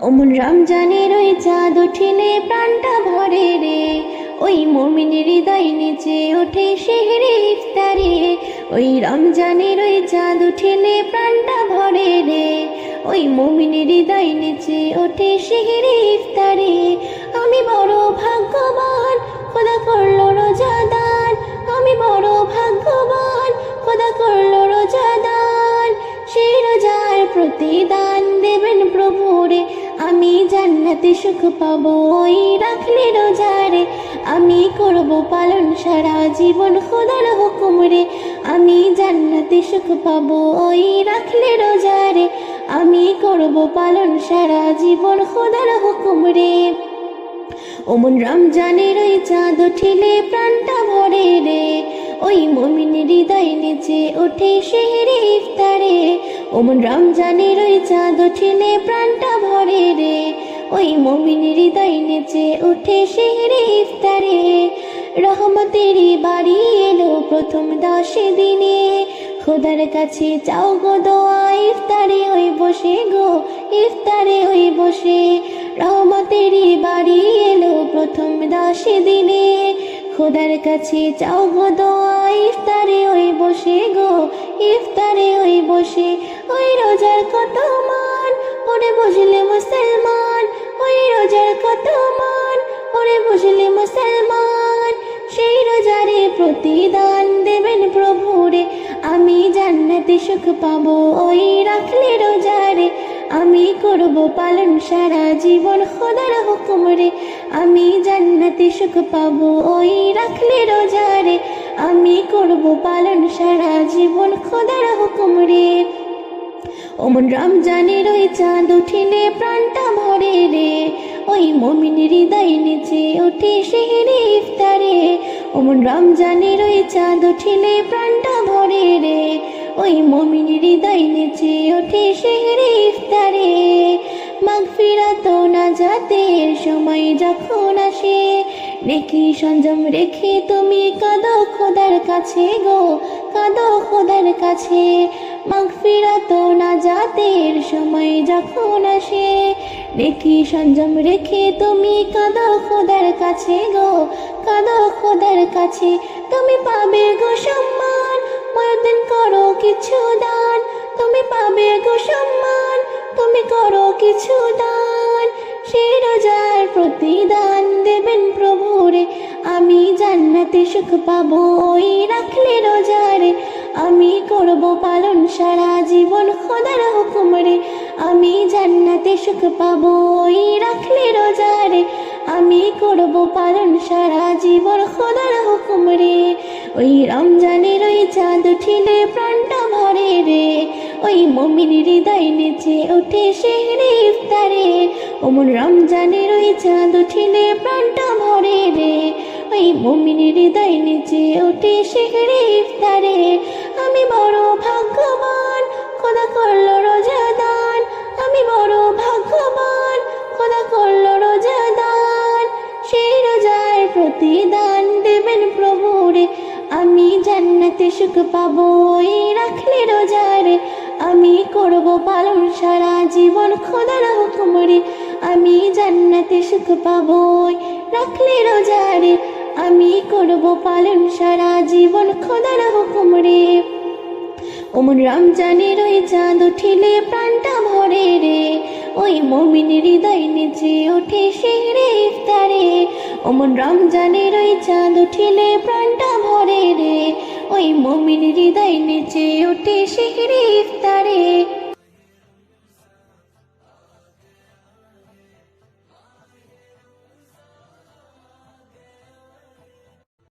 অমন রমজানের ওই চাঁদ উঠিলে প্রাণটা ভরে রে, ওই মুমিনের হৃদয় নিচে ওঠে সেহরে ইফতারে। ওই রমজানের ওই চাঁদ উঠিলে প্রাণটা ভরে রে, ওই মুমিনের হৃদয় নিচে ওঠে সেহরে ইফতারে। আমি বড় ভাগ্যবান, খোদা করলো রোজাদার। আমি বড় ভাগ্যবান, খোদা করলো রোজাদার। সেই রোজার প্রতিদান দেবেন প্রভুরে, আমি জান্নাতে সুখ পাবো ওই রাখলে রোজারে। আমি করব পালন সারা জীবন খোদার হুকুম রে, আমি জান্নাতে সুখ পাবো ওই রাখলে রোজারে। আমি করব পালন সারা জীবন খোদার হুকুম রে। ওমন রমজানের ওই চাঁদ উঠিলে প্রাণটা ভরে রে, ওই মুমিনের হৃদয় নিচে ওঠে সেহরে ইফতারে। ওমন রমজানের ওই চাঁদ উঠিলে প্রাণটা ভরে রে, ওই মুমিনের হৃদয় নিচে ওঠে সেহরে ইফতারে। রহমতেরই বাড়ি এলো প্রথম 10 দিনে, খোদার কাছে চাও গো দোয়া ইফতারে ওই বসে গো, ইফতারে ওই বসে। রহমতেরই বাড়ি এলো প্রথম 10 দিনে, খোদার কাছে চাও গো দোয়া ইফতারে ওই বসে গো, ইফতারে ওই বসে। ওই রোজার কত মান ওরে বুঝলে মুসলমান, ওই রোজার কত মান ওরে বুঝলে মুসলমান। সেই রোজারে প্রতিদান দেবেন প্রভুরে, আমি জান্নাতে সুখ পাবো ওই রাখলে রোজারে। আমি করব পালন সারা জীবন খোদার হুকুম রে, আমি জান্নাতে সুখ পাবো ওই রাখলে রোজারে। আমি করব পালন সারা জীবন খোদার হুকুম রে। ওমন রমজানের ওই চাঁদ উঠিলে প্রাণটা ভরে রে, ওই মুমিনের হৃদয় নিচে ওঠে সেহরে ইফতারে। ওমন রমজানের ওই চাঁদ উঠিলে প্রাণটা ভরে রে, ওই মুমিনের হৃদয় নিচে ওঠে সেহরে ইফতারে। মাগফিরাত ও নাজাতের সময় যখন আসে, নেকি সংযম রেখে তুমি কাঁদো খোদার কাছে গো, কাঁদো খোদার কাছে। মাগফিরাত ও নাজাতের সময় যখন আসে, নেকি সংযম রেখে তুমি কাঁদো খোদার কাছে গো, কাঁদো খোদার কাছে। তুমি পাবে গো সম্মান, ময়দিন করো কিছু দান। তুমি পাবে গো সম্মান, তুমি করো কিছু দান। সেই রোজার প্রতিদান দেবেন প্রভুরে, আমি জান্নাতে সুখ পাবো ওই রাখলে রোজারে। আমি করব পালন সারা জীবন খোদার হুকুম রে, আমি জান্নাতে সুখ পাবো ওই রাখলে রোজারে। আমি করব পালন সারা জীবন খোদার হুকুম রে। ওই রমজানের ওই চাঁদ উঠিলে প্রাণটা ভরে রে, ওই মুমিনের হৃদয় নিচে ওঠে সেহরে ইফতারে। ওমন রমজানের ওই চাঁদ উঠিলে প্রাণটা ভরে রে, ওই মুমিনের হৃদয় নিচে ওঠে সেহরে ইফতারে। আমি বড় ভাগ্যবান, খোদা করলো রোজাদান। আমি বড় ভাগ্যবান, খোদা করলো রোজাদান। সেই রোজার প্রতিদান দেবেন প্রভুরে, আমি জান্নাতে সুখ পাবো ওই রাখলে রোজারে। আমি করব পালন সারা জীবন খোদার হুকুম রে, আমি জান্নাতে সুখ পাবো ওই রাখলে রোজারে। আমি করব পালন সারা জীবন খোদার হুকুম রে। ওমন রমজানের ওই চাঁদ উঠিলে প্রাণটা ভরে রে, ওই মুমিনের হৃদয় নিচে ওঠে সেহরে ইফতারে। ওমন রমজানের ওই চাঁদ উঠিলে প্রাণটা ভরে রে, ওই মুমিনের হৃদয় নিচে ওঠে সেহরে ইফতারে।